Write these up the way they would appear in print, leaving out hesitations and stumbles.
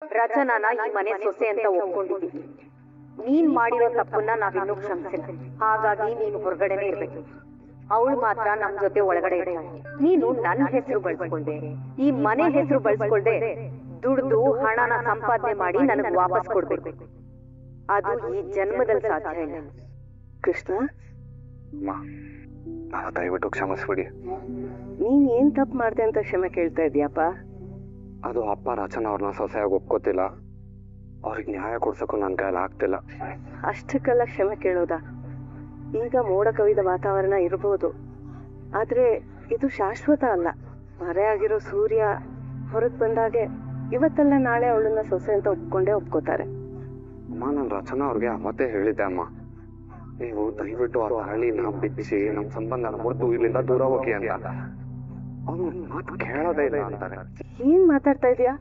ರಚನಾನ ಈ ಮನೆ ಸೊಸೆ ಅಂತ ಒಪ್ಕೊಂಡಿದ್ದೀನಿ. ನೀನ್ ಮಾಡಿರೋ ತಪ್ಪನ್ನ ನಾವಿನ್ನೂ ಕ್ಷಮಿಸಿಲ್ಲ. ಹಾಗಾಗಿ ನೀನು ಹೊರಗಡೆನೆ ಇರ್ಬೇಕು. ಅವಳು ಮಾತ್ರ ನಮ್ ಜೊತೆ ಒಳಗಡೆ ಇರ್ತಾಳೆ. ನೀನು ನನ್ನ ಹೆಸರು ಬಳಸ್ಕೊಳ್ದೆ, ಈ ಮನೆ ಹೆಸರು ಬಳಸ್ಕೊಳ್ದೆ ದುಡ್ದು ಹಣನ ಸಂಪಾದನೆ ಮಾಡಿ ನನಗ್ ವಾಪಸ್ ಕೊಡ್ಬೇಕು. ಅದು ಈ ಜನ್ಮದಲ್ಲಿ ಸಾಧ್ಯ ಇಲ್ಲ. ಕೃಷ್ಣ, ದಯವಿಟ್ಟು ಕ್ಷಮಿಸ್ಬಿಡಿ. ನೀನ್ ಏನ್ ತಪ್ಪು ಮಾಡ್ದೆ ಅಂತ ಕ್ಷಮೆ ಕೇಳ್ತಾ ಇದೀಯಪ್ಪ? ಅದು ಅಪ್ಪ ರಚನಾ ಅವ್ರನ್ನ ಸೊಸೆಯಾಗಿ ಒಪ್ಕೋತಿಲ್ಲ. ಅವ್ರಿಗೆ ನ್ಯಾಯ ಕೊಡ್ಸಕ್ಕೂ ನನ್ನ ಕೈಯಲ್ಲಿ ಆಗ್ತಿಲ್ಲ. ಅಷ್ಟಕ್ಕೆಲ್ಲ ಕ್ಷಮೆ ಕೇಳೋದಾ? ಈಗ ಮೋಡ ಕವಿದ ವಾತಾವರಣ ಇರ್ಬೋದು, ಆದ್ರೆ ಇದು ಶಾಶ್ವತ ಅಲ್ಲ. ಮರೆಯಾಗಿರೋ ಸೂರ್ಯ ಹೊರಗ್ ಬಂದಾಗೆ ಇವತ್ತಲ್ಲ ನಾಳೆ ಅವಳನ್ನ ಸೊಸೆ ಅಂತ ಒಪ್ಕೊಂಡೇ ಒಪ್ಕೋತಾರೆ. ಅಮ್ಮ, ನಾನು ರಚನಾ ಅವ್ರಿಗೆ ಅವತ್ತೇ ಹೇಳಿದ್ದೆ, ಅಮ್ಮ ನೀವು ದಯವಿಟ್ಟು ಅವ್ರ ಹಳ್ಳಿನ ಬಿಚ್ಚಿ ನಮ್ಮ ಸಂಬಂಧನ ಮುರಿದು ಇಲ್ಲಿಂದ ದೂರ ಹೋಗಿ ಅಂತ. ಅವ್ನು ಮಾತು ಕೇಳೋದೇ ಇಲ್ಲ ಅಂತಾರೆ. ಏನ್ ಮಾತಾಡ್ತಾ ಇದೀಯಾ?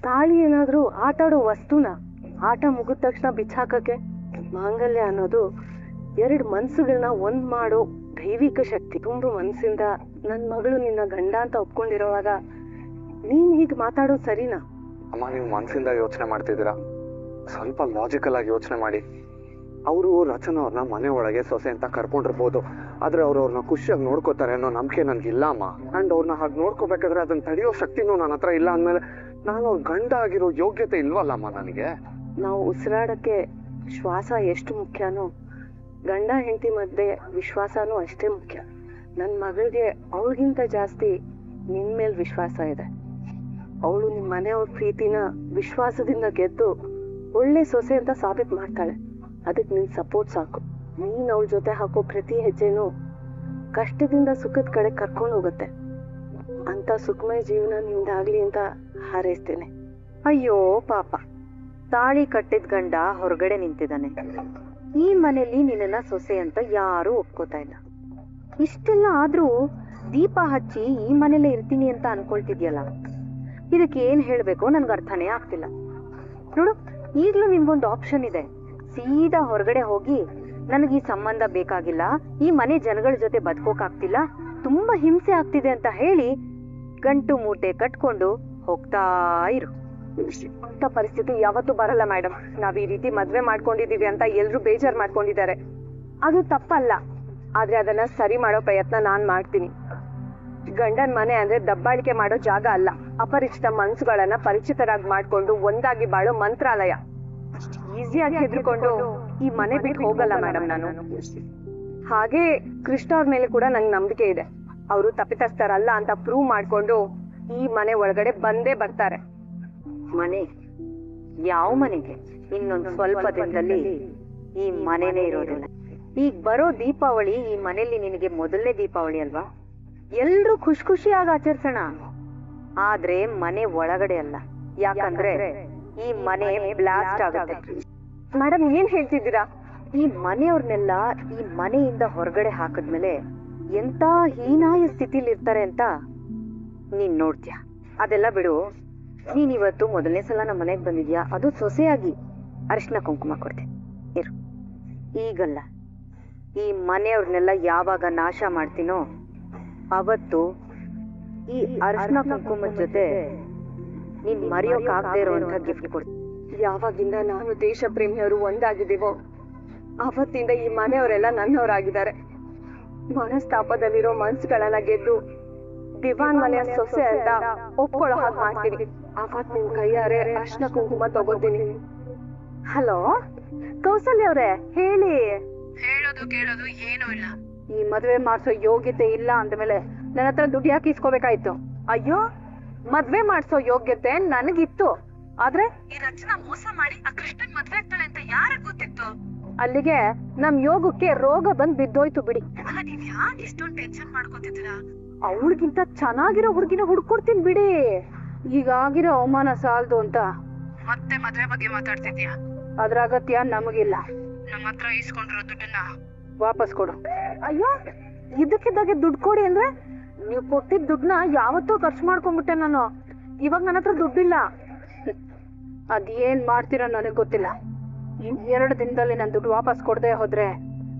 ತಾಳಿ ಏನಾದ್ರೂ ಆಟ ಆಡೋ ವಸ್ತುನ? ಆಟ ಮುಗಿದ ತಕ್ಷಣ ಬಿಚ್ಚಾಕಕ್ಕೆ? ಮಾಂಗಲ್ಯ ಅನ್ನೋದು ಎರಡು ಮನ್ಸುಗಳನ್ನ ಒಂದ್ ಮಾಡೋ ದೈವಿಕ ಶಕ್ತಿ. ತುಂಬ ಮನ್ಸಿಂದ ನನ್ ಮಗಳು ನಿನ್ನ ಗಂಡ ಅಂತ ಒಪ್ಕೊಂಡಿರೋವಾಗ ನೀನ್ ಹೀಗ್ ಮಾತಾಡೋದು ಸರಿನಾ? ಅಮ್ಮ, ನೀವು ಮನಸ್ಸಿಂದ ಯೋಚನೆ ಮಾಡ್ತಿದ್ದೀರಾ? ಸ್ವಲ್ಪ ಲಾಜಿಕಲ್ ಆಗಿ ಯೋಚನೆ ಮಾಡಿ. ಅವರು ರಚನಾ ಅವ್ರನ್ನ ಮನೆ ಒಳಗೆ ಸೊಸೆ ಅಂತ ಕರ್ಕೊಂಡಿರ್ಬೋದು, ಆದ್ರೆ ಅವ್ರನ್ನ ಖುಷಿಯಾಗಿ ನೋಡ್ಕೋತಾರೆ ಅನ್ನೋ ನಂಬಿಕೆ ನನ್ಗಿಲ್ಲ ಅಮ್ಮ. ಅಂಡ್ ಅವ್ರನ್ನ ಹಾಗೆ ನೋಡ್ಕೋಬೇಕಾದ್ರೆ ಅದನ್ನ ತಡೆಯೋ ಶಕ್ತಿನೂ ನನ್ನ ಹತ್ರ ಇಲ್ಲ ಅಂದ್ಮೇಲೆ ನಾನು ಅವ್ರ ಗಂಡ ಆಗಿರೋ ಯೋಗ್ಯತೆ ಇಲ್ವಲ್ಲಮ್ಮ ನನಗೆ. ನಾವು ಉಸಿರಾಡಕ್ಕೆ ಶ್ವಾಸ ಎಷ್ಟು ಮುಖ್ಯನೋ, ಗಂಡ ಹೆಂಡತಿ ಮಧ್ಯೆ ವಿಶ್ವಾಸನೂ ಅಷ್ಟೇ ಮುಖ್ಯ. ನನ್ನ ಮಗಳಿಗೆ ಅವಳಿಗಿಂತ ಜಾಸ್ತಿ ನಿನ್ ಮೇಲ್ ವಿಶ್ವಾಸ ಇದೆ. ಅವಳು ನಿಮ್ಮ ಮನೆಯವ್ರ ಪ್ರೀತಿನ ವಿಶ್ವಾಸದಿಂದ ಗೆದ್ದು ಒಳ್ಳೆ ಸೊಸೆ ಅಂತ ಸಾಬೀತು ಮಾಡ್ತಾಳೆ. ಅದಕ್ಕೆ ನಿನ್ ಸಪೋರ್ಟ್ ಸಾಕು. ನೀನ್ ಅವಳ ಜೊತೆ ಹಾಕೋ ಪ್ರತಿ ಹೆಜ್ಜೆನೂ ಕಷ್ಟದಿಂದ ಸುಖದ ಕಡೆ ಕರ್ಕೊಂಡು ಹೋಗುತ್ತೆ. ಅಂತ ಸುಖಮಯ ಜೀವನ ನಿಮ್ದಾಗ್ಲಿ ಅಂತ ಹಾರೈಸ್ತೇನೆ. ಅಯ್ಯೋ ಪಾಪ, ತಾಳಿ ಕಟ್ಟಿದ ಗಂಡ ಹೊರಗಡೆ ನಿಂತಿದ್ದಾನೆ. ಈ ಮನೆಯಲ್ಲಿ ನಿನ್ನ ಸೊಸೆ ಅಂತ ಯಾರೂ ಒಪ್ಕೋತಾ ಇಲ್ಲ. ಇಷ್ಟೆಲ್ಲ ಆದ್ರೂ ದೀಪ ಹಚ್ಚಿ ಈ ಮನೇಲೆ ಇರ್ತೀನಿ ಅಂತ ಅನ್ಕೊಳ್ತಿದ್ಯಲ್ಲ, ಇದಕ್ಕೆ ಏನ್ ಹೇಳ್ಬೇಕೋ ನನ್ಗೆ ಅರ್ಥನೇ ಆಗ್ತಿಲ್ಲ. ನೋಡು, ಈಗ್ಲೂ ನಿಮ್ಗೊಂದು ಆಪ್ಷನ್ ಇದೆ. ಸೀದಾ ಹೊರಗಡೆ ಹೋಗಿ ನನಗೆ ಈ ಸಂಬಂಧ ಬೇಕಾಗಿಲ್ಲ, ಈ ಮನೆ ಜನಗಳ ಜೊತೆ ಬದುಕೋಕಾಗ್ತಿಲ್ಲ, ತುಂಬಾ ಹಿಂಸೆ ಆಗ್ತಿದೆ ಅಂತ ಹೇಳಿ ಗಂಟು ಮೂಟೆ ಕಟ್ಕೊಂಡು ಹೋಗ್ತಾ ಇರು. ಅಂತ ಪರಿಸ್ಥಿತಿ ಯಾವತ್ತೂ ಬರಲ್ಲ ಮೇಡಮ್. ನಾವ್ ಈ ರೀತಿ ಮದ್ವೆ ಮಾಡ್ಕೊಂಡಿದೀವಿ ಅಂತ ಎಲ್ರು ಬೇಜಾರ್ ಮಾಡ್ಕೊಂಡಿದ್ದಾರೆ. ಅದು ತಪ್ಪಲ್ಲ, ಆದ್ರೆ ಅದನ್ನ ಸರಿ ಮಾಡೋ ಪ್ರಯತ್ನ ನಾನ್ ಮಾಡ್ತೀನಿ. ಗಂಡನ್ ಮನೆ ಅಂದ್ರೆ ದಬ್ಬಾಳಿಕೆ ಮಾಡೋ ಜಾಗ ಅಲ್ಲ. ಅಪರಿಚಿತ ಮನ್ಸುಗಳನ್ನ ಪರಿಚಿತರಾಗಿ ಮಾಡ್ಕೊಂಡು ಒಂದಾಗಿ ಬಾಳೋ ಮಂತ್ರಾಲಯ. ಈಸಿಯಾಗಿ ಹೆದರ್ಕೊಂಡು ಈ ಮನೆ ಬಿಟ್ಟು ಹೋಗಲ್ಲ ಮೇಡಮ್ ನಾನು. ಹಾಗೆ ಕೃಷ್ಣ ಅವ್ರ ಮೇಲೆ ಕೂಡ ನಂಗೆ ನಂಬಿಕೆ ಇದೆ. ಅವರು ತಪ್ಪಿತಸ್ಥರಲ್ಲ ಅಂತ ಪ್ರೂವ್ ಮಾಡ್ಕೊಂಡು ಈ ಮನೆ ಒಳಗಡೆ ಬಂದೇ ಬರ್ತಾರೆ. ಮನೆ? ಯಾವ ಮನೆಗೆ? ಇನ್ನೊಂದು ಸ್ವಲ್ಪ ದಿನದಲ್ಲಿ ಈ ಮನೆನೇ ಇರೋದಿಲ್ಲ. ಈಗ ಬರೋ ದೀಪಾವಳಿ ಈ ಮನೆಯಲ್ಲಿ ನಿನಗೆ ಮೊದಲನೇ ದೀಪಾವಳಿ ಅಲ್ವಾ? ಎಲ್ರೂ ಖುಷಿಯಾಗಿ ಆಚರಿಸೋಣ, ಆದ್ರೆ ಮನೆ ಒಳಗಡೆ ಅಲ್ಲ. ಯಾಕಂದ್ರೆ ಈ ಮನೆ ಬ್ಲಾಸ್ಟ್ ಆಗುತ್ತೆ. ಮೇಡಮ್, ಏನ್ ಹೇಳ್ತಿದ್ದೀರಾ? ಈ ಮನೆಯವ್ರನ್ನೆಲ್ಲ ಈ ಮನೆಯಿಂದ ಹೊರಗಡೆ ಹಾಕಿದ್ಮೇಲೆ ಎಂತ ಹೀನಾಯ ಸ್ಥಿತಿಲಿ ಇರ್ತಾರೆ ಅಂತ ನೀನ್ ನೋಡ್ತೀಯ. ಅದೆಲ್ಲ ಬಿಡು. ನೀನ್ ಇವತ್ತು ಮೊದಲನೇ ಸಲ ನಮ್ಮ ಮನೆಗೆ ಬಂದಿದ್ಯಾ, ಅದು ಸೊಸೆಯಾಗಿ. ಅರಿಶಿನ ಕುಂಕುಮ ಕೊಡ್ತೆ ಇರು. ಈಗಲ್ಲ, ಈ ಮನೆಯವ್ರನ್ನೆಲ್ಲ ಯಾವಾಗ ನಾಶ ಮಾಡ್ತೀನೋ ಅವತ್ತು ಈ ಅರಿಶಿನ ಕುಂಕುಮದ ಜೊತೆ ನೀನ್ ಮರೆಯೋಕಾಗದೇ ಇರುವಂತ ಗಿಫ್ಟ್ ಕೊಡ್ತೀನಿ. ಯಾವಾಗಿಂದ ನಾನು ದೇಶ ಪ್ರೇಮಿಯವರು ಒಂದಾಗಿದ್ದೀವೋ ಅವತ್ತಿಂದ ಈ ಮನೆಯವರೆಲ್ಲ ನನ್ನವರಾಗಿದ್ದಾರೆ. ಮನಸ್ತಾಪದಲ್ಲಿರೋ ಮನ್ಸುಗಳನ್ನ ಗೆದ್ದು ದಿವಾನ್ ಮನೆಯ ಸೊಸೆ ಅಂತ ಒಪ್ಕೊಳ್ಳೋ ಹಾಗೆ ಮಾಡ್ತೀನಿ. ಅವತ್ ನಿಮ್ ಕೈಯಾರೆ ಅರ್ಶಿನ ಕುಂಕುಮ ತಗೋತೀನಿ. ಹಲೋ ಕೌಸಲ್ಯ ಅವ್ರೆ, ಹೇಳಿ. ಹೇಳೋದು ಕೇಳೋದು ಏನೂ ಇಲ್ಲ. ಈ ಮದ್ವೆ ಮಾಡ್ಸೋ ಯೋಗ್ಯತೆ ಇಲ್ಲ ಅಂದ್ಮೇಲೆ ನನ್ನ ಹತ್ರ ದುಡ್ಡು ಯಾಕೆ ಇಸ್ಕೋಬೇಕಾಯ್ತು? ಅಯ್ಯೋ, ಮದ್ವೆ ಮಾಡ್ಸೋ ಯೋಗ್ಯತೆ ನನಗಿತ್ತು, ಆದ್ರೆ ಈ ರಚನಾ ಮೋಸ ಮಾಡಿ ಆ ಕೃಷ್ಣನ್ ಮದ್ವೆ ಆಗ್ತಾಳೆ ಅಂತ ಯಾರಿಗ್ ಗೊತ್ತಿತ್ತು? ಅಲ್ಲಿಗೆ ನಮ್ ಯೋಗಕ್ಕೆ ರೋಗ ಬಂದ್ ಬಿದ್ದೋಯ್ತು ಬಿಡಿ. ನೀವ್ ಯಾಕೆ ಇಷ್ಟೊಂದು ಟೆನ್ಷನ್ ಮಾಡ್ಕೋತಿದ್ದೀರಾ? ಅವಳಿಗಿಂತ ಚೆನ್ನಾಗಿರೋ ಹುಡುಗಿನ ಹುಡ್ಕೊಡ್ತೀನಿ ಬಿಡಿ. ಈಗಾಗಿರೋ ಅವಮಾನ ಸಾಲದು ಅಂತ ಮತ್ತೆ ಮದ್ವೆ ಬಗ್ಗೆ ಮಾತಾಡ್ತಿದ್ಯಾ? ಅದ್ರ ಅಗತ್ಯ ನಮಗಿಲ್ಲ. ನಮ್ಮ ಹತ್ರ ಇಸ್ಕೊಂಡಿರೋ ದುಡ್ಡನ್ನ ವಾಪಸ್ ಕೊಡು. ಅಯ್ಯೋ, ಇದಕ್ಕಿದ್ದಾಗೆ ದುಡ್ಡು ಕೊಡಿ ಅಂದ್ರೆ ನೀವು ಕೊಟ್ಟಿದ್ ದುಡ್ಡನ್ನ ಯಾವತ್ತೂ ಖರ್ಚು ಮಾಡ್ಕೊಂಡ್ಬಿಟ್ಟೆ ನಾನು. ಇವಾಗ ನನ್ನ ಹತ್ರ ದುಡ್ಡಿಲ್ಲ. ಅದೇನ್ ಮಾಡ್ತೀರೋ ನನಗ್ ಗೊತ್ತಿಲ್ಲ. 2 ದಿನದಲ್ಲಿ ನಾನು ದುಡ್ಡು ವಾಪಸ್ ಕೊಡದೆ ಹೋದ್ರೆ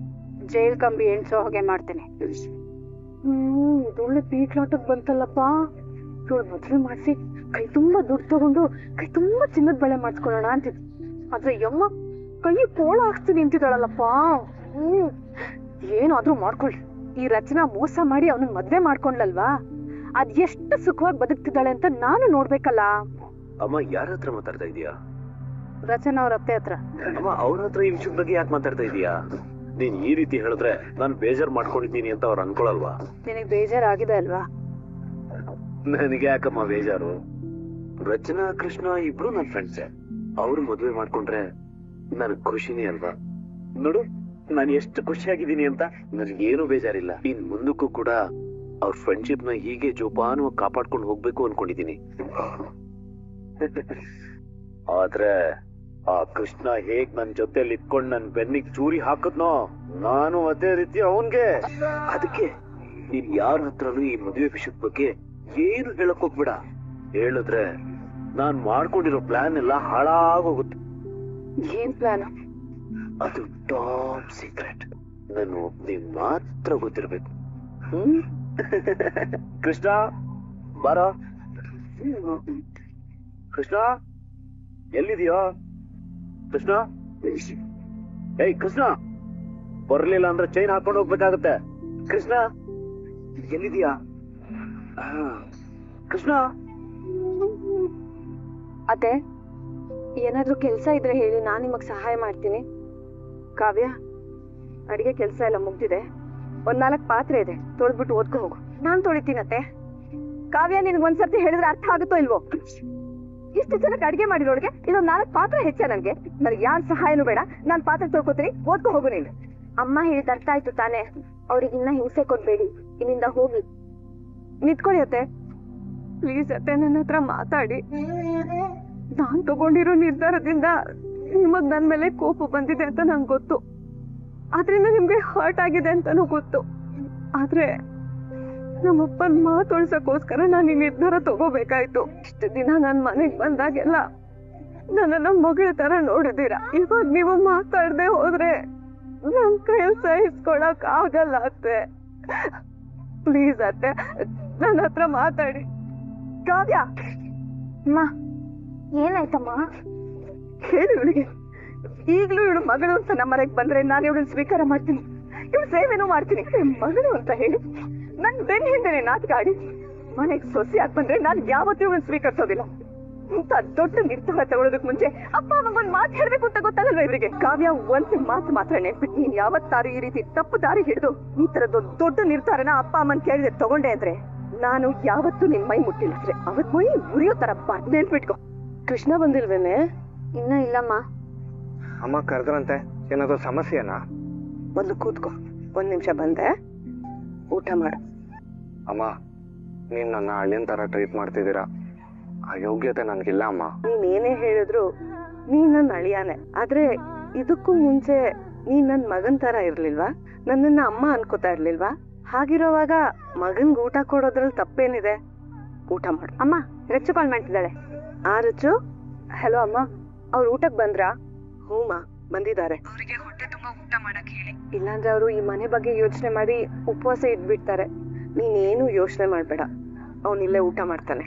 ಜೈಲ್ ಕಂಬಿ ಎಣ್ಸೋ ಹಾಗೆ ಮಾಡ್ತೀನಿ. ಇದೊಳ್ಳೆ ಪೀಟ್ಲಾಟಕ್ ಬಂತಲ್ಲಪ್ಪ. ಇವಳು ಮದ್ವೆ ಮಾಡಿಸಿ ಕೈ ತುಂಬಾ ದುಡ್ಡು ತಗೊಂಡು ಕೈ ತುಂಬಾ ಚಿನ್ನದ ಬಳೆ ಮಾಡ್ಸ್ಕೊಳ್ಳೋಣ ಅಂತಿದ್. ಆದ್ರೆ ಯಮ್ಮ ಕೈ ಕೋಳ ಹಾಕ್ಸ್ತೀನಿ ನಿಂತಿದ್ದಾಳಲ್ಲಪ್ಪ. ಏನಾದ್ರೂ ಮಾಡ್ಕೊಳ್ಳಿ, ಈ ರಚನಾ ಮೋಸ ಮಾಡಿ ಅವನನ್ನ ಮದ್ವೆ ಮಾಡ್ಕೊಂಡ್ಲಲ್ವಾ, ಅದ್ ಎಷ್ಟು ಸುಖವಾಗಿ ಬದುಕ್ತಿದ್ದಾಳೆ ಅಂತ ನಾನು ನೋಡ್ಬೇಕಲ್ಲ. ಅಮ್ಮ ಯಾರ ಹತ್ರ ಮಾತಾಡ್ತಾ ಇದೀಯಾ? ರಚನಾ ಅವ್ರ ಅತ್ತೆ ಹತ್ರ. ಅಮ್ಮ ಅವ್ರ ಹತ್ರ ಈ ವಿಷಯದ ಬಗ್ಗೆ ಯಾಕೆ ಮಾತಾಡ್ತಾ ಇದೀಯಾ? ನೀನ್ ಈ ರೀತಿ ಹೇಳಿದ್ರೆ ನಾನು ಬೇಜಾರ್ ಮಾಡ್ಕೊಂಡಿದ್ದೀನಿ ಅಂತ ಅವ್ರು ಅನ್ಕೊಳಲ್ವಾ? ನಿನಗ್ ಬೇಜಾರಾಗಿದೆ ಅಲ್ವಾ? ನನಗೆ ಯಾಕಮ್ಮ ಬೇಜಾರು? ರಚನಾ ಕೃಷ್ಣ ಇಬ್ರು ನನ್ ಫ್ರೆಂಡ್ಸೇ. ಅವ್ರು ಮದ್ವೆ ಮಾಡ್ಕೊಂಡ್ರೆ ನನ್ ಖುಷಿನೇ ಅಲ್ವಾ? ನೋಡು ನಾನು ಎಷ್ಟು ಖುಷಿಯಾಗಿದ್ದೀನಿ ಅಂತ. ನನ್ಗೇನು ಬೇಜಾರಿಲ್ಲ. ಇನ್ ಮುಂದಕ್ಕೂ ಕೂಡ ಅವ್ರ ಫ್ರೆಂಡ್ಶಿಪ್ ನ ಹೀಗೆ ಜೋಪಾನವಾಗಿ ಕಾಪಾಡ್ಕೊಂಡು ಹೋಗ್ಬೇಕು ಅನ್ಕೊಂಡಿದೀನಿ. ಆದ್ರೆ ಆ ಕೃಷ್ಣ ಹೇಗ್ ನನ್ ಜೊತೆಲಿ ಇಟ್ಕೊಂಡ್ ನನ್ ಬೆನ್ನಿಗ್ ಚೂರಿ ಹಾಕದ್ನೋ, ನಾನು ಅದೇ ರೀತಿ ಅವನ್ಗೆ. ಅದಕ್ಕೆ ನೀನ್ ಯಾರ ಹತ್ರನೂ ಈ ಮದುವೆ ವಿಷಯದ ಬಗ್ಗೆ ಏನು ಹೇಳಕ್ ಹೋಗ್ಬೇಡ. ಹೇಳಿದ್ರೆ ನಾನ್ ಮಾಡ್ಕೊಂಡಿರೋ ಪ್ಲಾನ್ ಎಲ್ಲ ಹಾಳಾಗೋಗುತ್ತೆ. ಏನ್ ಪ್ಲಾನ್? ಅದು ಟಾಪ್ ಸೀಕ್ರೆಟ್. ನಾನು ಒಬ್ನಿಗ್ ಮಾತ್ರ ಗೊತ್ತಿರ್ಬೇಕು. ಕೃಷ್ಣ ಬಾರ. ಕೃಷ್ಣ ಎಲ್ಲಿದೀಯೋ? ಕೃಷ್ಣ, ಏಯ್ ಕೃಷ್ಣ, ಬರ್ಲಿಲ್ಲ ಅಂದ್ರೆ ಚೈನ್ ಹಾಕೊಂಡು ಹೋಗ್ಬೇಕಾಗತ್ತೆ. ಕೃಷ್ಣ ಎಲ್ಲಿದೀಯಾ? ಕೃಷ್ಣ. ಅತ್ತೆ, ಏನಾದ್ರೂ ಕೆಲ್ಸ ಇದ್ರೆ ಹೇಳಿ, ನಾನ್ ನಿಮಗ್ ಸಹಾಯ ಮಾಡ್ತೀನಿ. ಕಾವ್ಯ, ಅಡಿಗೆ ಕೆಲ್ಸ ಎಲ್ಲ ಮುಗ್ದಿದೆ. ಒಂದ್ 4 ಪಾತ್ರೆ ಇದೆ, ತೊಳೆದ್ಬಿಟ್ಟು ಓದ್ಕೊ ಹೋಗು. ನಾನ್ ತೊಳಿತೀನತ್ತೆ. ಕಾವ್ಯ, ನಿನ್ಗೆ ಒಂದ್ಸರ್ತಿ ಹೇಳಿದ್ರೆ ಅರ್ಥ ಆಗುತ್ತೋ ಇಲ್ವೋ? ಇಷ್ಟು ಜನಕ್ಕೆ ಅಡಿಗೆ ಮಾಡಿರೋಳಿಗೆ ಇದೊಂದ್ 4 ಪಾತ್ರೆ ಹೆಚ್ಚ ನನ್ಗೆ. ನನಗೆ ಯಾರ್ ಸಹಾಯನೂ ಬೇಡ, ನಾನ್ ಪಾತ್ರೆ ತೊಳ್ಕೊತೀನಿ, ಓದ್ಕೊ ಹೋಗು ನೀನು. ಅಮ್ಮ ಹೇಳಿದ ಅರ್ಥ ಆಯ್ತು ತಾನೆ? ಅವ್ರಿಗಿನ್ನ ಹಿಂಸೆ ಕೊಡ್ಬೇಡಿ, ಇಲ್ಲಿಂದ ಹೋಗಿ. ನಿಂತ್ಕೊಳ್ಳಿ ಅತ್ತೆ, ಪ್ಲೀಸ್ ಅತ್ತೆ, ನನ್ನ ಹತ್ರ ಮಾತಾಡಿ. ನಾನ್ ತಗೊಂಡಿರೋ ನಿರ್ಧಾರದಿಂದ ನಿಮಗ್ ನನ್ ಮೇಲೆ ಕೋಪ ಬಂದಿದೆ ಅಂತ ನಂಗೆ ಗೊತ್ತು. ಆದ್ರಿಂದ ನಿಮ್ಗೆ ಹರ್ಟ್ ಆಗಿದೆ ಅಂತಾನೂ ಗೊತ್ತು. ಆದ್ರೆ ನಮ್ಮಪ್ಪನ್ ಮಾತೊಳ್ಸಕ್ಕೋಸ್ಕರ ನಾನು ಈ ನಿರ್ಧಾರ ತಗೋಬೇಕಾಯ್ತು. ಇಷ್ಟು ದಿನ ನನ್ ಮನೆಗ್ ಬಂದಾಗೆಲ್ಲ ನನ್ನನ್ನ ಮಗಳ ತರ ನೋಡಿದೀರ. ಇವಾಗ ನೀವು ಮಾತಾಡದೆ ಹೋದ್ರೆ ನನ್ ಕೈಯಲ್ಲಿ ಸಹಿಸ್ಕೊಳಕ್ ಆಗಲ್ಲ ಅತ್ತೆ. ಪ್ಲೀಸ್ ಅತ್ತೆ, ನನ್ನ ಹತ್ರ ಮಾತಾಡಿ. ಕಾವ್ಯ, ಅಮ್ಮ ಏನಾಯ್ತಮ್ಮ? ಹೇಳಿ ಇವಳಿಗೆ. ಈಗ್ಲೂ ಇವಳು ಮಗಳು ಅಂತ ನಮ್ಮನೆಗೆ ಬಂದ್ರೆ ನಾನು ಇವಳನ್ನ ಸ್ವೀಕಾರ ಮಾಡ್ತೀನಿ, ಇವಳು ಸೇವೆನೂ ಮಾಡ್ತೀನಿ. ಮಗಳು ಅಂತ ಹೇಳಿ ನನ್ ಬೆನ್ನ ಹಿಂದೆ ನಾಟಕ ಆಡಿ ಮನೆಗ್ ಸೊಸೆಯಾಗಿ ಬಂದ್ರೆ ನಾನು ಯಾವತ್ತೂ ಇವಳನ್ನ ಸ್ವೀಕರಿಸೋದಿಲ್ಲ. ಇಂತ ದೊಡ್ಡ ನಿರ್ಧಾರ ತಗೊಳ್ಳೋದಕ್ ಮುಂಚೆ ಅಪ್ಪ ಅಮ್ಮಗೊಂದ್ ಮಾತು ಹೇಳ್ಬೇಕು ಅಂತ ಗೊತ್ತಾಗಲ್ವಾ ಇವರಿಗೆ? ಕಾವ್ಯ, ಒಂದ್ ಮಾತು ಮಾತ್ರ ನೆನ್ಪಿಟ್ಟು, ನೀನ್ ಯಾವತ್ತಾರು ಈ ರೀತಿ ತಪ್ಪು ದಾರಿ ಹಿಡಿದು ಈ ತರದ್ದು ದೊಡ್ಡ ನಿರ್ಧಾರನ ಅಪ್ಪ ಅಮ್ಮನ್ ಕೇಳಿದ್ರೆ ತಗೊಂಡೆ ಅಂದ್ರೆ ನಾನು ಯಾವತ್ತೂ ನಿನ್ ಮೈ ಮುಟ್ಟಿಲ್ಲ. ಅವತ್ ಮೈ ಉರಿಯೋ ತರ ನೆನ್ಪಿಟ್ಕೊ. ಕೃಷ್ಣ ಬಂದಿಲ್ವೇನೆ? ಇನ್ನ ಇಲ್ಲಮ್ಮ. ಅಮ್ಮ ಕರೆದ್ರಂತೆ, ಏನಾದ್ರು ಸಮಸ್ಯೆನಾ? ಮೊದ್ಲು ಕೂತ್ಕೋ, 1 ನಿಮಿಷ ಬಂದೆ, ಊಟ ಮಾಡು. ಅಮ್ಮ, ನೀನ್ ನನ್ನ ಹಳ್ಳಿನ ತರ ಟ್ರೀಟ್ ಮಾಡ್ತಿದ್ದೀರಾ. ಆ ಯೋಗ್ಯತೆ ನನ್ಗಿಲ್ಲ ಅಮ್ಮ. ನೀನ್ ಏನೇ ಹೇಳಿದ್ರು ನೀನ್ ನನ್ನ ಅಳಿಯಾನೆ. ಆದ್ರೆ ಇದಕ್ಕೂ ಮುಂಚೆ ನೀನ್ ನನ್ ಮಗನ್ ತರ ಇರ್ಲಿಲ್ವಾ? ನನ್ನನ್ನ ಅಮ್ಮ ಅನ್ಕೋತಾ ಇರ್ಲಿಲ್ವಾ? ಹಾಗಿರೋವಾಗ ಮಗನ್ಗ್ ಊಟ ಕೊಡೋದ್ರಲ್ಲಿ ತಪ್ಪೇನಿದೆ? ಊಟ ಮಾಡು. ಅಮ್ಮ, ರಚ್ಚು ಕಾಲ್ ಮಾಡ್ತಿದ್ದಾಳೆ. ಆ ರಚ್ಚು, ಹಲೋ ಅಮ್ಮ, ಅವ್ರು ಊಟಕ್ ಬಂದ್ರಾ? ಹೂಮಾ, ಬಂದಿದ್ದಾರೆ. ಅವರಿಗೆ ಹೊಟ್ಟೆ ತುಂಬಾ ಊಟ ಮಾಡಕ್ ಹೇಳಿ. ಇಲ್ಲಾಂದ್ರೆ ಅವರು ಈ ಮನೆ ಬಗ್ಗೆ ಯೋಚನೆ ಮಾಡಿ ಉಪವಾಸ ಇದ್ಬಿಡ್ತಾರೆ. ನೀನೇನು ಯೋಚನೆ ಮಾಡ್ಬೇಡ, ಅವನಿಲ್ಲೇ ಊಟ ಮಾಡ್ತಾನೆ.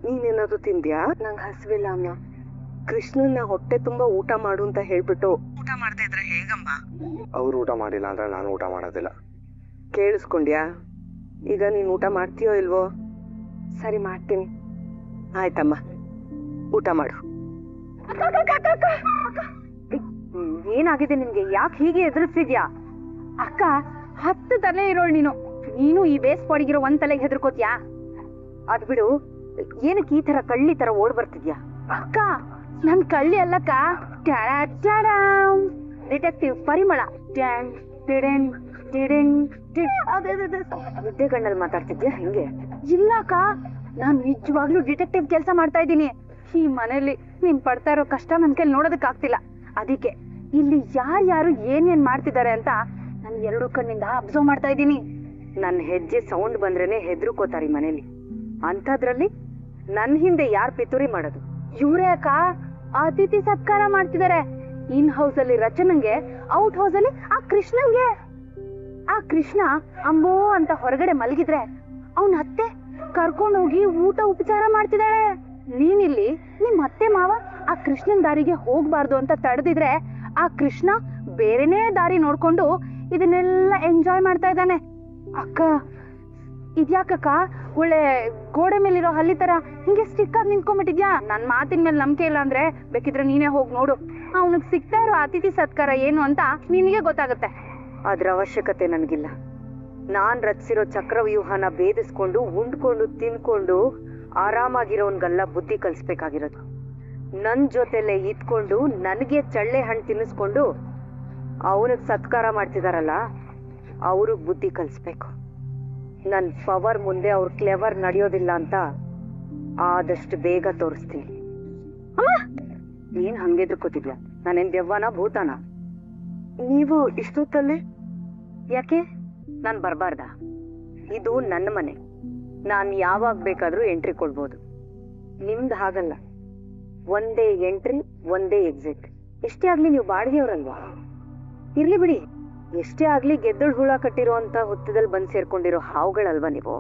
ನೀನೇನಾದ್ರು ತಿಂದ್ಯಾ? ನಂಗೆ ಹಸಿವಿಲ್ಲ ಅಮ್ಮ. ಕೃಷ್ಣನ್ನ ಹೊಟ್ಟೆ ತುಂಬಾ ಊಟ ಮಾಡು ಅಂತ ಹೇಳ್ಬಿಟ್ಟು ಊಟ ಮಾಡ್ತಾ ಇದ್ರೆ ಹೇಗಮ್ಮ? ಅವ್ರು ಊಟ ಮಾಡಿಲ್ಲ ಅಂದ್ರೆ ನಾನು ಊಟ ಮಾಡೋದಿಲ್ಲ. ಕೇಳಿಸ್ಕೊಂಡ್ಯಾ? ಈಗ ನೀನ್ ಊಟ ಮಾಡ್ತೀಯೋ ಇಲ್ವೋ? ಸರಿ, ಮಾಡ್ತೀನಿ. ಆಯ್ತಮ್ಮ, ಊಟ ಮಾಡು. ಏನಾಗಿದೆ ನಿನ್ಗೆ? ಯಾಕೆ ಹೀಗೆ ಎದುರಿಸ್ತಿದ್ಯಾ? ಅಕ್ಕ 10 ತಲೆ ಇರೋಳು ನೀನು. ನೀನು ಈ ಬೇಸ್ ಬಾಡಿಗಿರೋ 1 ತಲೆಗೆ ಹೆದರ್ಕೋತ್ಯಾ? ಅದ್ ಬಿಡು, ಏನಕ್ಕೆ ಈ ತರ ಕಳ್ಳಿ ತರ ಓಡ್ ಬರ್ತಿದ್ಯಾ? ಅಕ್ಕ, ನನ್ ಕಳ್ಳಿ ಅಲ್ಲಕ್ಕ, ಡಿಟೆಕ್ಟಿವ್ ಪರಿಮಳ. ನಿದ್ದೆ ಕಣ್ಣಲ್ಲಿ ಮಾತಾಡ್ತಿದ್ಯಾ ಹಿಂಗೆ? ಇಲ್ಲ ಅಕ್ಕ, ನಾನ್ ನಿಜವಾಗ್ಲೂ ಡಿಟೆಕ್ಟಿವ್ ಕೆಲಸ ಮಾಡ್ತಾ ಇದ್ದೀನಿ. ಈ ಮನೇಲಿ ನೀನ್ ಪಡ್ತಾ ಇರೋ ಕಷ್ಟ ನನ್ ಕೈಲಿ ನೋಡೋದಕ್ ಆಗ್ತಿಲ್ಲ. ಅದಕ್ಕೆ ಇಲ್ಲಿ ಯಾರ್ಯಾರು ಏನೇನ್ ಮಾಡ್ತಿದ್ದಾರೆ ಅಂತ ನಾನು 2 ಕಣ್ಣಿಂದ ಅಬ್ಸರ್ವ್ ಮಾಡ್ತಾ ಇದ್ದೀನಿ. ನನ್ ಹೆಜ್ಜೆ ಸೌಂಡ್ ಬಂದ್ರೇನೆ ಹೆದರ್ಕೋತಾರೆ ಮನೇಲಿ. ಅಂಥದ್ರಲ್ಲಿ ನನ್ ಹಿಂದೆ ಯಾರ್ ಪಿತೂರಿ ಮಾಡೋದು? ಇವ್ರೇ ಅಕ್ಕ, ಅತಿಥಿ ಸತ್ಕಾರ ಮಾಡ್ತಿದ್ದಾರೆ. ಇನ್ ಹೌಸ್ ಅಲ್ಲಿ ರಚನಂಗೆ, ಔಟ್ ಹೌಸ್ ಅಲ್ಲಿ ಆ ಕೃಷ್ಣಂಗೆ. ಆ ಕೃಷ್ಣ ಅಂಬೋ ಅಂತ ಹೊರಗಡೆ ಮಲಗಿದ್ರೆ ಅವನ ಅತ್ತೆ ಕರ್ಕೊಂಡು ಹೋಗಿ ಊಟ ಉಪಚಾರ ಮಾಡ್ತಿದ್ದಾಳೆ. ನೀನಿಲ್ಲಿ ನಿಮ್ ಅತ್ತೆ ಮಾವ ಆ ಕೃಷ್ಣನ್ ದಾರಿಗೆ ಹೋಗ್ಬಾರ್ದು ಅಂತ ತಡೆದಿದ್ರೆ ಆ ಕೃಷ್ಣ ಬೇರೆನೇ ದಾರಿ ನೋಡ್ಕೊಂಡು ಇದನ್ನೆಲ್ಲ ಎಂಜಾಯ್ ಮಾಡ್ತಾ ಇದ್ದಾನೆ. ಅಕ್ಕ ಇದ್ಯಾಕಕ್ಕ ಒಳ್ಳೆ ಗೋಡೆ ಮೇಲಿರೋ ಹಲ್ಲಿ ತರ ಹಿಂಗೆ ಸ್ಟಿಕ್ ಆಗಿ ನಿಂತ್ಕೊಂಡ್ಬಿಟ್ಟಿದ್ಯಾ? ನನ್ ಮಾತಿನ ಮೇಲೆ ನಂಬಿಕೆ ಇಲ್ಲ ಅಂದ್ರೆ ಬೇಕಿದ್ರೆ ನೀನೇ ಹೋಗಿ ನೋಡು. ಅವನಿಗೆ ಸಿಗ್ತಾ ಇರೋ ಅತಿಥಿ ಸತ್ಕಾರ ಏನು ಅಂತ ನಿನಗೆ ಗೊತ್ತಾಗುತ್ತೆ. ಅದ್ರ ಅವಶ್ಯಕತೆ ನನಗಿಲ್ಲ. ನಾನ್ ರಚಿಸಿರೋ ಚಕ್ರವ್ಯೂಹನ ಭೇದಿಸ್ಕೊಂಡು ಉಂಡ್ಕೊಂಡು ತಿನ್ಕೊಂಡು ಆರಾಮಾಗಿರೋನ್ಗೆಲ್ಲ ಬುದ್ಧಿ ಕಲಿಸ್ಬೇಕಾಗಿರೋದು. ನನ್ ಜೊತೆಲೆ ಇದ್ಕೊಂಡು ನನಗೆ ಚಳ್ಳೆ ಹಣ್ಣು ತಿನ್ನಿಸ್ಕೊಂಡು ಅವನಿಗೆ ಸತ್ಕಾರ ಮಾಡ್ತಿದಾರಲ್ಲ ಅವ್ರಿಗೆ ಬುದ್ಧಿ ಕಲಿಸ್ಬೇಕು. ನನ್ ಪವರ್ ಮುಂದೆ ಅವ್ರು ಕ್ಲೆವರ್ ನಡೆಯೋದಿಲ್ಲ ಅಂತ ಆದಷ್ಟು ಬೇಗ ತೋರಿಸ್ತೀನಿ. ಏನ್ ಹಂಗೆದ್ರಕೋತಿದ್ಯಾ? ನಾನೇನ್ ದೆವ್ವನ ಭೂತಾನ? ನೀವು ಇಷ್ಟೊತ್ತಲ್ಲಿ ಯಾಕೆ ನಾನ್ ಬರ್ಬಾರ್ದ? ಇದು ನನ್ನ ಮನೆ, ನಾನ್ ಯಾವಾಗ ಬೇಕಾದ್ರೂ ಎಂಟ್ರಿ ಕೊಡ್ಬೋದು. ನಿಮ್ದು ಹಾಗಲ್ಲ, ಒಂದೇ ಎಂಟ್ರಿ ಒಂದೇ ಎಕ್ಸಿಟ್. ಎಷ್ಟೇ ಆಗ್ಲಿ ನೀವು ಬಾಡಿಗೆಯವ್ರಲ್ವಾ? ಇರ್ಲಿ ಬಿಡಿ, ಎಷ್ಟೇ ಆಗ್ಲಿ ಗೆದ್ದಳು ಹುಳ ಕಟ್ಟಿರೋ ಅಂತ ಹುತ್ತದಲ್ಲಿ ಬಂದ್ ಸೇರ್ಕೊಂಡಿರೋ ಹಾವುಗಳಲ್ವಾ ನೀವು?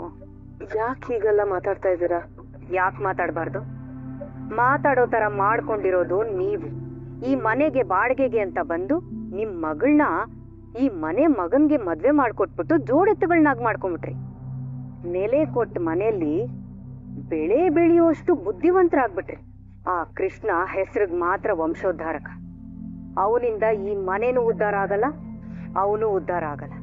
ಯಾಕೆ ಹೀಗೆಲ್ಲ ಮಾತಾಡ್ತಾ ಇದ್ದೀರಾ? ಯಾಕೆ ಮಾತಾಡ್ಬಾರ್ದು? ಮಾತಾಡೋ ತರ ಮಾಡ್ಕೊಂಡಿರೋದು ನೀವು. ಈ ಮನೆಗೆ ಬಾಡಿಗೆಗೆ ಅಂತ ಬಂದು ನಿಮ್ ಮಗಳನ್ನ ಈ ಮನೆ ಮಗನ್ಗೆ ಮದ್ವೆ ಮಾಡ್ಕೊಟ್ಬಿಟ್ಟು ಜೋಡೆತ್ತುಗಳನ್ನಾಗಿ ಮಾಡ್ಕೊಂಡ್ಬಿಟ್ರಿ. ನೆಲೆ ಕೊಟ್ಟ ಮನೆಯಲ್ಲಿ ಬೆಳೆ ಬೆಳೆಯುವಷ್ಟು ಬುದ್ಧಿವಂತರಾಗ್ಬಿಟ್ರಿ. ಆ ಕೃಷ್ಣ ಹೆಸರಿಗೆ ಮಾತ್ರ ವಂಶೋದ್ಧಾರಕ. ಅವನಿಂದ ಈ ಮನೇನು ಉದ್ಧಾರ ಆಗಲ್ಲ, ಅವನು ಉದ್ಧಾರ ಆಗಲ್ಲ.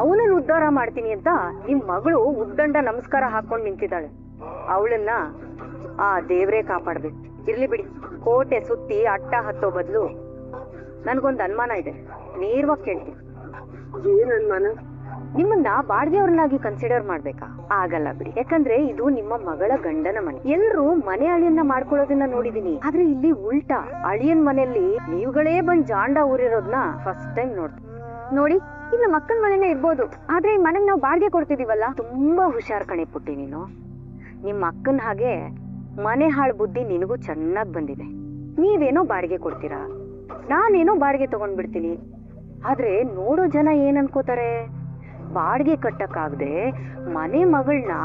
ಅವನನ್ನು ಉದ್ಧಾರ ಮಾಡ್ತೀನಿ ಅಂತ ನಿಮ್ ಮಗಳು ಉದ್ದಂಡ ನಮಸ್ಕಾರ ಹಾಕೊಂಡ್ ನಿಂತಿದ್ದಾಳೆ. ಅವಳನ್ನ ಆ ದೇವ್ರೇ ಕಾಪಾಡ್ಬೇಕು. ಇರ್ಲಿ ಬಿಡಿ, ಕೋಟೆ ಸುತ್ತಿ ಅಟ್ಟ ಹತ್ತೋ ಬದಲು ನನ್ಗೊಂದು ಅನುಮಾನ ಇದೆ, ನೇರವಾಗಿ ಕೇಳ್ತೀನಿ. ಏನ್ ಅನುಮಾನ? ನಿಮ್ಮನ್ನ ಬಾಡಿಗೆಯವ್ರನ್ನಾಗಿ ಕನ್ಸಿಡರ್ ಮಾಡ್ಬೇಕಾ? ಆಗಲ್ಲ ಬಿಡಿ, ಯಾಕಂದ್ರೆ ಇದು ನಿಮ್ಮ ಮಗಳ ಗಂಡನ ಮನೆ. ಎಲ್ರು ಮನೆ ಅಳಿಯನ್ನ ಮಾಡ್ಕೊಳ್ಳೋದನ್ನ ನೋಡಿದೀನಿ, ಆದ್ರೆ ಇಲ್ಲಿ ಉಲ್ಟಾ. ಅಳಿಯನ್ ಮನೆಯಲ್ಲಿ ನೀವುಗಳೇ ಬಂದ್ ಜಾಂಡ ಊರಿರೋದ್ನ ಫಸ್ಟ್ ಟೈಮ್ ನೋಡ್ತೀನಿ. ನೋಡಿ, ಇನ್ನು ಮಕ್ಕಳ ಮನೆನೇ ಇರ್ಬೋದು, ಆದ್ರೆ ಈ ಮನೆಗ್ ನಾವು ಬಾಡಿಗೆ ಕೊಡ್ತಿದೀವಲ್ಲ. ತುಂಬಾ ಹುಷಾರ್ ಕಣೆ ಪುಟ್ಟಿ ನೀನು. ನಿಮ್ಮ ಅಕ್ಕನ ಹಾಗೆ ಮನೆ ಹಾಳು ಬುದ್ಧಿ ನಿನಗೂ ಚೆನ್ನಾಗ್ ಬಂದಿದೆ. ನೀವೇನೋ ಬಾಡಿಗೆ ಕೊಡ್ತೀರಾ, ನಾನೇನೋ ಬಾಡಿಗೆ ತಗೊಂಡ್ಬಿಡ್ತೀನಿ. ಆದ್ರೆ ನೋಡೋ ಜನ ಏನ್ ಅನ್ಕೋತಾರೆ? ಬಾಡಿಗೆ ಕಟ್ಟಕ್ಕಾಗದೆ ಮನೆ ಮಗಳನ್ನ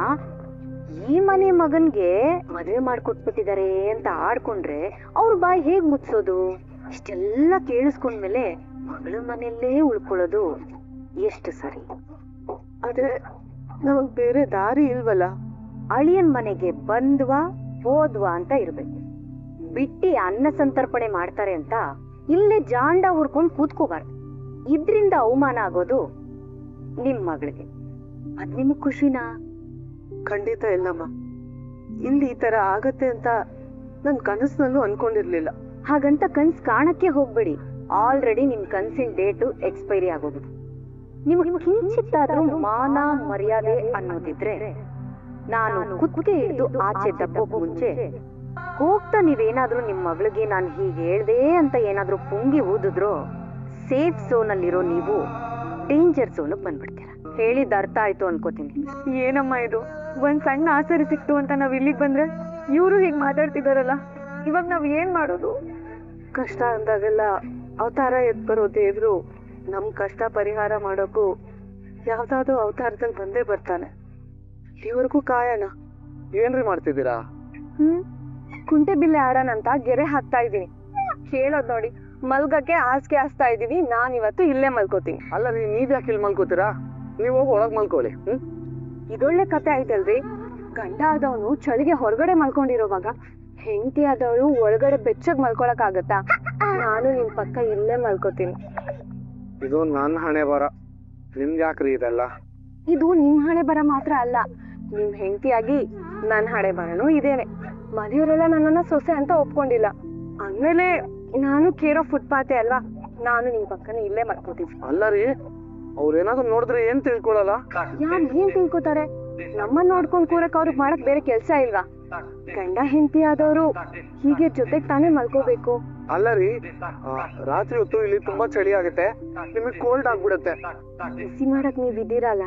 ಈ ಮನೆ ಮಗನ್ಗೆ ಮದ್ವೆ ಮಾಡ್ಕೊಟ್ಬಿಟ್ಟಿದ್ದಾರೆ ಅಂತ ಆಡ್ಕೊಂಡ್ರೆ ಅವ್ರ ಬಾಯಿ ಹೇಗ್ ಮುಚ್ಚೋದು? ಇಷ್ಟೆಲ್ಲ ಕೇಳಿಸ್ಕೊಂಡ್ಮೇಲೆ ಮಗಳ ಮನೆಯಲ್ಲೇ ಉಳ್ಕೊಳ್ಳೋದು ಎಷ್ಟು ಸರಿ? ಆದ್ರೆ ನಮಗ್ ಬೇರೆ ದಾರಿ ಇಲ್ವಲ್ಲ. ಅಳಿಯನ್ ಮನೆಗೆ ಬಂದ್ವಾ ಹೋದ್ವಾ ಅಂತ ಇರ್ಬೇಕು. ಬಿಟ್ಟಿ ಅನ್ನ ಸಂತರ್ಪಣೆ ಮಾಡ್ತಾರೆ ಅಂತ ಇಲ್ಲೇ ಜಾಂಡ ಹುರ್ಕೊಂಡ್ ಕೂತ್ಕೋಬಾರ್ದು. ಇದ್ರಿಂದ ಅವಮಾನ ಆಗೋದು ನಿಮ್ ಮಗಳಿಗೆ. ಅದ್ ನಿಮಗ್ ಖುಷಿನಾ? ಖಂಡಿತ ಇಲ್ಲಮ್ಮ. ಇಲ್ಲಿ ಈ ತರ ಆಗತ್ತೆ ಅಂತ ನನ್ ಕನಸಿನಲ್ಲೂ ಅನ್ಕೊಂಡಿರ್ಲಿಲ್ಲ. ಹಾಗಂತ ಕನ್ಸ್ ಕಾಣಕ್ಕೆ ಹೋಗ್ಬೇಡಿ. ಆಲ್ರೆಡಿ ನಿಮ್ ಕನ್ಸಿನ ಡೇಟು ಎಕ್ಸ್ಪೈರಿ ಆಗೋಗಿದೆ. ನಿಮ್ಗೆ ಕಿಂಚಿತ್ತಾದ್ರೂ ಮಾನ ಮರ್ಯಾದೆ ಅನ್ನೋದಿದ್ರೆ ನಾನು ಕುತ್ತಿಗೆ ಹಿಡಿದು ಆಚೆ ದಬ್ಬೋಕ್ ಮುಂಚೆ ಹೋಗ್ತಾ ನೀವೇನಾದ್ರೂ ನಿಮ್ ಮಗಳಿಗೆ ನಾನು ಹೀಗೆ ಹೇಳ್ದೆ ಅಂತ ಏನಾದ್ರೂ ಪುಂಗಿ ಊದಿದ್ರು ಸೇಫ್ ಝೋನ್ ಅಲ್ಲಿರೋ ನೀವು ಡೇಂಜರ್ ಝೋನ್ ಬಂದ್ಬಿಡ್ತೀರ. ಹೇಳಿದ ಅರ್ಥ ಆಯ್ತು ಅನ್ಕೋತೀನಿ. ಏನಮ್ಮ ಇದು? ಒಂದ್ ಸಣ್ಣ ಆಸರೆ ಸಿಕ್ತು ಅಂತ ನಾವ್ ಇಲ್ಲಿಗೆ ಬಂದ್ರೆ ಇವರು ಹೀಗ್ ಮಾತಾಡ್ತಿದಾರಲ್ಲ, ಇವಾಗ ನಾವ್ ಏನ್ ಮಾಡೋದು? ಕಷ್ಟ ಅಂದಾಗೆಲ್ಲ ಅವತಾರ ಎದ್ ಬರೋ ದೇವ್ರು ನಮ್ ಕಷ್ಟ ಪರಿಹಾರ ಮಾಡೋಕು ಯಾವ್ದಾದ್ರು ಅವತಾರದಲ್ಲಿ ಬಂದೇ ಬರ್ತಾನೆ. ಇವ್ರಿಗೂ ಕಾಯಣ. ಏನ್ರಿ ಮಾಡ್ತಿದ್ದೀರಾ? ಕುಂಟೆ ಬಿಲ್ಲೆ ಆಡೋಣ ಅಂತ ಗೆರೆ ಹಾಕ್ತಾ ಇದೀನಿ. ಕೇಳೋದ್ ನೋಡಿ, ಮಲ್ಗಕ್ಕೆ ಹಾಸಿಗೆ ಹಾಸ್ತಾ ಇದೀನಿ. ನಾನ್ ಇವತ್ತು ಇಲ್ಲೇ ಮಲ್ಕೋತೀನಿ. ಅಲ್ಲ ನೀವ್ ಯಾಕೆ ಇಲ್ಲಿ ಮಲ್ಕೋತೀರಾ? ನೀವ್ ಹೋಗಿ ಒಳಗ್ ಮಲ್ಕೊಳ್ಳಿ. ಇದೊಳ್ಳೆ ಕತೆ ಆಯ್ತಲ್ರಿ. ಗಂಡ ಆದವನು ಚಳಿಗೆ ಹೊರಗಡೆ ಮಲ್ಕೊಂಡಿರೋವಾಗ ಹೆಂಡತಿ ಆದವಳು ಒಳಗಡೆ ಬೆಚ್ಚಗ್ ಮಲ್ಕೊಳಕ್ ಆಗತ್ತಾ? ನಾನು ನಿಮ್ ಪಕ್ಕ ಇಲ್ಲೇ ಮಲ್ಕೋತೀನಿ. ಇದು ನನ್ ಹಣೆ ಬರ, ನಿಮ್ಗೆ ಯಾಕ್ರಿ ಇದೆಲ್ಲ? ಇದು ನಿಮ್ ಹಣೆ ಬರ ಮಾತ್ರ ಅಲ್ಲ, ನಿಮ್ ಹೆಂಡತಿಯಾಗಿ ನನ್ ಹಣೆ ಬರನು ಇದೇನೆ. ಮನೆಯವರೆಲ್ಲ ನನ್ನನ್ನ ಸೊಸೆ ಅಂತ ಒಪ್ಕೊಂಡಿಲ್ಲ. ಅಂದ್ಮೇಲೆ ನಾನು ಕೇರೋ ಫುಟ್ಪಾತೆ ಅಲ್ವಾ, ನಾನು ನಿಮ್ ಪಕ್ಕನ ಇಲ್ಲೇ ಮಲ್ಕೋತೀನಿ. ಅಲ್ಲ ರೀ, ಅವ್ರೇನಾದ್ರು ನೋಡಿದ್ರೆ ಏನ್ ತಿಳ್ಕೊಳಲ್ಲ? ಯಾರ್ ಏನ್ ತಿಳ್ಕೊತಾರೆ? ನಮ್ಮನ್ನ ನೋಡ್ಕೊಂಡ್ ಕೂರಕ್ ಅವ್ರಿಗೆ ಮಾಡಕ್ ಬೇರೆ ಕೆಲ್ಸ ಇಲ್ವಾ? ಗಂಡ ಹೆಂಡತಿ ಆದವರು ಹೀಗೆ ಜೊತೆಗ್ ತಾನೇ ಮಲ್ಕೋಬೇಕು. ಅಲ್ಲ ರೀ, ರಾತ್ರಿ ಹೊತ್ತು ಇಲ್ಲಿ ತುಂಬಾ ಚಳಿ ಆಗುತ್ತೆ, ನಿಮಗ್ ಕೋಲ್ಡ್ ಆಗ್ಬಿಡತ್ತೆ. ಬಿಸಿ ಮಾಡಕ್ ನೀವ್ ಇದ್ದೀರಲ್ಲ,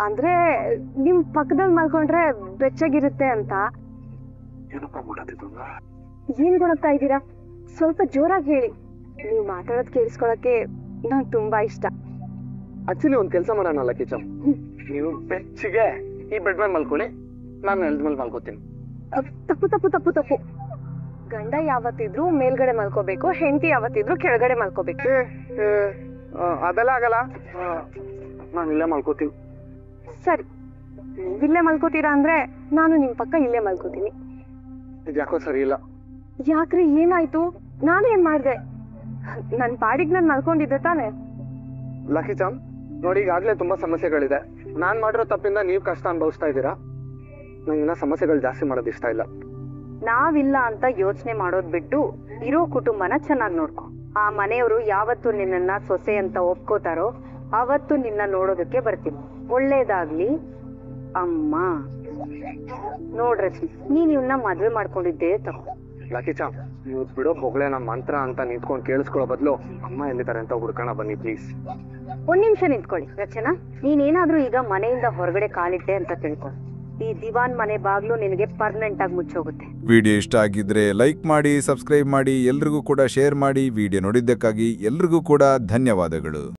ಅಂದ್ರೆ ನಿಮ್ ಪಕ್ಕದಲ್ಲಿ ಮಲ್ಕೊಂಡ್ರೆ ಬೆಚ್ಚಗಿರುತ್ತೆ ಅಂತ. ಏನ್ ಗೊಣಗ್ತಾ ಇದ್ದೀರಾ? ಸ್ವಲ್ಪ ಜೋರಾಗಿ ಹೇಳಿ. ನೀವ್ ಮಾತಾಡೋದ್ ಕೇಳಿಸ್ಕೊಳಕ್ಕೆ ನಂಗ್ ತುಂಬಾ ಇಷ್ಟ. ಆಕ್ಚುಲಿ ಒಂದ್ ಕೆಲ್ಸ ಮಾಡೋಣಲ್ಲ ಕಿಚನ್, ನೀವು ಬೆಚ್ಚಿಗೆ ಈ ಬೆಡ್ ಮೇಲೆ ಮಲ್ಕೊಳ್ಳಿ, ನಾನು ನೆಲದ ಮೇಲೆ ಮಲ್ಕೋತೀನಿ. ತಪ್ಪು ತಪ್ಪು ತಪ್ಪು ತಪ್ಪು. ಗಂಡ ಯಾವತ್ತಿದ್ರು ಮೇಲ್ಗಡೆ ಮಲ್ಕೋಬೇಕು, ಹೆಂಡತಿ ಯಾವತ್ತಿದ್ರು ಕೆಳಗಡೆ ಮಲ್ಕೋಬೇಕು. ಅದೆಲ್ಲ ಆಗಲ್ಲ, ನಾನು ಇಲ್ಲೇ ಮಲ್ಕೋತೀನಿ. ಸರಿ, ನೀವಿಲ್ಲೇ ಮಲ್ಕೋತೀರಾ ಅಂದ್ರೆ ನಾನು ನಿಮ್ ಪಕ್ಕ ಇಲ್ಲೇ ಮಲ್ಕೋತೀನಿ. ಇದ್ಯಾಕೋ ಸರಿ ಇಲ್ಲ. ಯಾಕ್ರಿ, ಏನಾಯ್ತು? ನಾನೇನ್ ಮಾಡ್ದೆ? ನನ್ ಪಾಡಿಗೆ ನಾನು ಮಲ್ಕೊಂಡಿದ್ದೆ ತಾನೆ. ಲಕ್ಕಿ ಚಾಮ್, ನೋಡಿ ಈಗಾಗಲೇ ತುಂಬಾ ಸಮಸ್ಯೆಗಳಿದೆ. ನಾನ್ ಮಾಡಿರೋ ತಪ್ಪಿಂದ ನೀವು ಕಷ್ಟ ಅನುಭವಿಸ್ತಾ ಇದ್ದೀರಾ. ನಂಗಿನ್ನ ಸಮಸ್ಯೆಗಳು ಜಾಸ್ತಿ ಮಾಡೋದು ಇಷ್ಟ ಇಲ್ಲ. ನಾವಿಲ್ಲ ಅಂತ ಯೋಚನೆ ಮಾಡೋದ್ ಬಿಟ್ಟು ಇರೋ ಕುಟುಂಬನ ಚೆನ್ನಾಗಿ ನೋಡ್ಕೊ. ಆ ಮನೆಯವರು ಯಾವತ್ತು ನಿನ್ನನ್ನ ಸೊಸೆ ಅಂತ ಒಪ್ಕೋತಾರೋ ಅವತ್ತು ನಿನ್ನ ನೋಡೋದಕ್ಕೆ ಬರ್ತೀನಿ. ಒಳ್ಳೇದಾಗ್ಲಿ ಅಮ್ಮ. ನೋಡ್ರಶ್ಮಿ, ನೀನ್ ಇವನ್ನ ಮದ್ವೆ ಮಾಡ್ಕೊಂಡಿದ್ದೇ ತಪ್ಪು. ಲಕ್ಕಿ ಚಾಮ್, ನೀವು ಬಿಡೋ ಹೊಗಳೇ ನಮ್ಮ ಮಂತ್ರ ಅಂತ ನಿಂತ್ಕೊಂಡು ಕೇಳಿಸ್ಕೊಳ್ಳೋ ಬದಲು ಅಮ್ಮ ಎಲ್ಲಿದ್ದಾರೆ ಅಂತ ಹುಡ್ಕೋಣ ಬನ್ನಿ ಪ್ಲೀಸ್. ಒಂದ್ ನಿಮಿಷ ನಿಂತ್ಕೊಳ್ಳಿ. ರಚನಾ, ನೀನೇನಾದ್ರೂ ಈಗ ಮನೆಯಿಂದ ಹೊರಗಡೆ ಕಾಲಿಟ್ಟೆ ಅಂತ ತಿಳ್ಕೊ, ಈ ದಿವಾನ್ ಮನೆ ಬಾಗ್ಲು ನಿನಗೆ ಪರ್ಮನೆಂಟ್ ಆಗಿ ಮುಚ್ಚೋಗುತ್ತೆ. ವಿಡಿಯೋ ಇಷ್ಟ ಆಗಿದ್ರೆ ಲೈಕ್ ಮಾಡಿ, ಸಬ್ಸ್ಕ್ರೈಬ್ ಮಾಡಿ, ಎಲ್ರಿಗೂ ಕೂಡ ಶೇರ್ ಮಾಡಿ. ವಿಡಿಯೋ ನೋಡಿದ್ದಕ್ಕಾಗಿ ಎಲ್ರಿಗೂ ಕೂಡ ಧನ್ಯವಾದಗಳು.